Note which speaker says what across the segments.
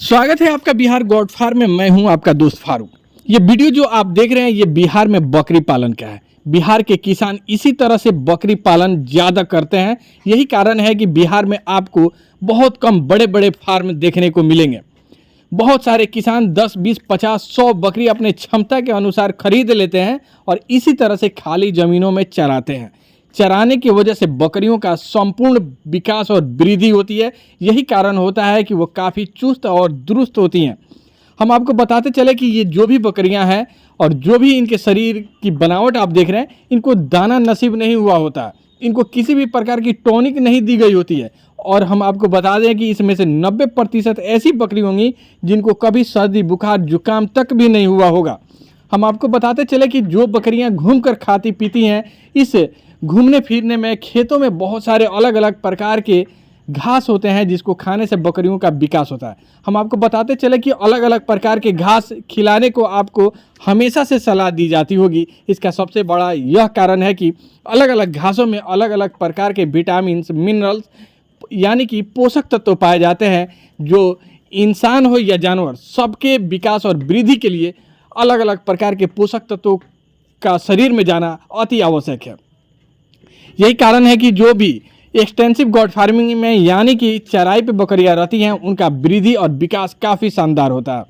Speaker 1: स्वागत है आपका बिहार गॉड फार्म में। मैं हूं आपका दोस्त फारूक। ये वीडियो जो आप देख रहे हैं ये बिहार में बकरी पालन का है। बिहार के किसान इसी तरह से बकरी पालन ज़्यादा करते हैं। यही कारण है कि बिहार में आपको बहुत कम बड़े बड़े फार्म देखने को मिलेंगे। बहुत सारे किसान 10, 20, 50, 100 बकरी अपने क्षमता के अनुसार खरीद लेते हैं और इसी तरह से खाली ज़मीनों में चराते हैं। चराने की वजह से बकरियों का संपूर्ण विकास और वृद्धि होती है। यही कारण होता है कि वो काफ़ी चुस्त और दुरुस्त होती हैं। हम आपको बताते चले कि ये जो भी बकरियां हैं और जो भी इनके शरीर की बनावट आप देख रहे हैं, इनको दाना नसीब नहीं हुआ होता, इनको किसी भी प्रकार की टॉनिक नहीं दी गई होती है। और हम आपको बता दें कि इसमें से 90% ऐसी बकरी होंगी जिनको कभी सर्दी, बुखार, जुकाम तक भी नहीं हुआ होगा। हम आपको बताते चले कि जो बकरियां घूम कर खाती पीती हैं, इस घूमने फिरने में खेतों में बहुत सारे अलग अलग प्रकार के घास होते हैं जिसको खाने से बकरियों का विकास होता है। हम आपको बताते चले कि अलग अलग प्रकार के घास खिलाने को आपको हमेशा से सलाह दी जाती होगी। इसका सबसे बड़ा यह कारण है कि अलग अलग घासों में अलग अलग प्रकार के विटामिन, मिनरल्स यानी कि पोषक तत्व पाए जाते हैं जो इंसान हो या जानवर, सबके विकास और वृद्धि के लिए अलग अलग प्रकार के पोषक तत्वों का शरीर में जाना अति आवश्यक है। यही कारण है कि जो भी एक्सटेंसिव गॉड फार्मिंग में यानी कि चराई पे बकरियां रहती हैं, उनका वृद्धि और विकास काफ़ी शानदार होता है।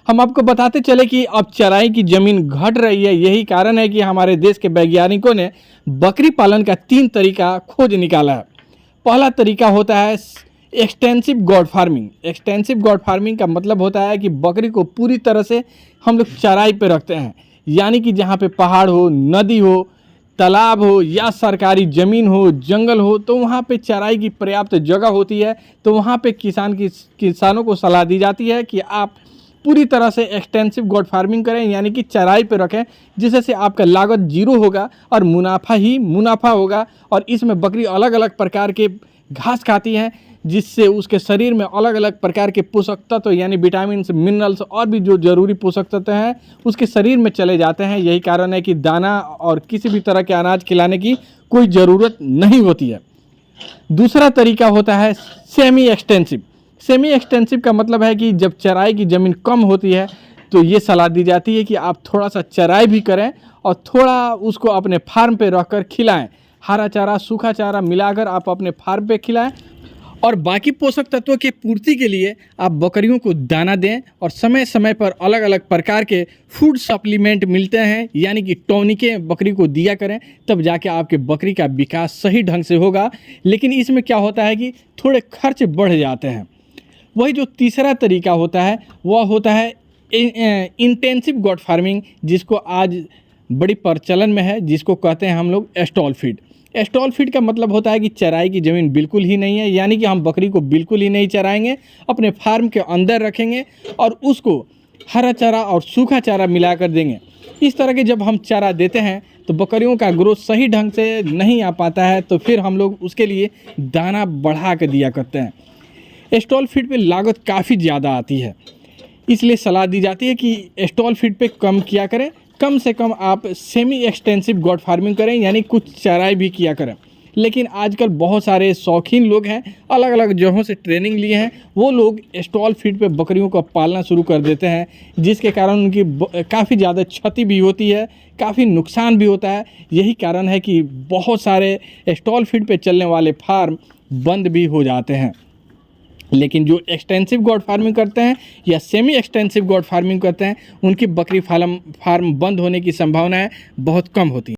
Speaker 1: हम आपको बताते चले कि अब चराई की ज़मीन घट रही है। यही कारण है कि हमारे देश के वैज्ञानिकों ने बकरी पालन का 3 तरीका खोज निकाला है। पहला तरीका होता है extensive God farming. Extensive God farming का मतलब होता है कि बकरी को पूरी तरह से हम लोग चराई पे रखते हैं, यानी कि जहाँ पे पहाड़ हो, नदी हो, तालाब हो या सरकारी ज़मीन हो, जंगल हो, तो वहाँ पे चराई की पर्याप्त जगह होती है। तो वहाँ पे किसानों को सलाह दी जाती है कि आप पूरी तरह से एक्सटेंसिव गॉड फार्मिंग करें, यानी कि चराई पे रखें, जिससे आपका लागत जीरो होगा और मुनाफा ही मुनाफा होगा। और इसमें बकरी अलग अलग प्रकार के घास खाती हैं, जिससे उसके शरीर में अलग अलग प्रकार के पोषक तत्व यानी विटामिन, मिनरल्स और भी जो जरूरी पोषक तत्व हैं उसके शरीर में चले जाते हैं। यही कारण है कि दाना और किसी भी तरह के अनाज खिलाने की कोई ज़रूरत नहीं होती है। दूसरा तरीका होता है सेमी एक्सटेंसिव। सेमी एक्सटेंसिव का मतलब है कि जब चराई की ज़मीन कम होती है तो ये सलाह दी जाती है कि आप थोड़ा सा चराई भी करें और थोड़ा उसको अपने फार्म पे रखकर खिलाएं। हरा चारा, सूखा चारा मिलाकर आप अपने फार्म पे खिलाएं और बाकी पोषक तत्वों की पूर्ति के लिए आप बकरियों को दाना दें। और समय समय पर अलग अलग प्रकार के फूड सप्लीमेंट मिलते हैं, यानी कि टॉनिकें बकरी को दिया करें, तब जाके आपके बकरी का विकास सही ढंग से होगा। लेकिन इसमें क्या होता है कि थोड़े खर्च बढ़ जाते हैं। वही जो तीसरा तरीका होता है वह होता है इंटेंसिव गॉड फार्मिंग, जिसको आज बड़ी प्रचलन में है, जिसको कहते हैं हम लोग स्टॉल फीड। स्टॉल फीड का मतलब होता है कि चराई की ज़मीन बिल्कुल ही नहीं है, यानी कि हम बकरी को बिल्कुल ही नहीं चराएंगे, अपने फार्म के अंदर रखेंगे और उसको हरा चारा और सूखा चारा मिलाकर देंगे। इस तरह के जब हम चारा देते हैं तो बकरियों का ग्रोथ सही ढंग से नहीं आ पाता है, तो फिर हम लोग उसके लिए दाना बढ़ा कर दिया करते हैं। स्टॉल फीड पे लागत काफ़ी ज़्यादा आती है, इसलिए सलाह दी जाती है कि स्टॉल फीड पे कम किया करें। कम से कम आप सेमी एक्सटेंसिव गॉड फार्मिंग करें, यानी कुछ चराई भी किया करें। लेकिन आजकल बहुत सारे शौकीन लोग हैं, अलग अलग जगहों से ट्रेनिंग लिए हैं, वो लोग स्टॉल फीड पे बकरियों को पालना शुरू कर देते हैं, जिसके कारण उनकी काफ़ी ज़्यादा क्षति भी होती है, काफ़ी नुकसान भी होता है। यही कारण है कि बहुत सारे स्टॉल फीड पे चलने वाले फार्म बंद भी हो जाते हैं। लेकिन जो एक्सटेंसिव गॉड फार्मिंग करते हैं या सेमी एक्सटेंसिव गॉड फार्मिंग करते हैं, उनकी बकरी फार्म बंद होने की संभावनाएं बहुत कम होती हैं।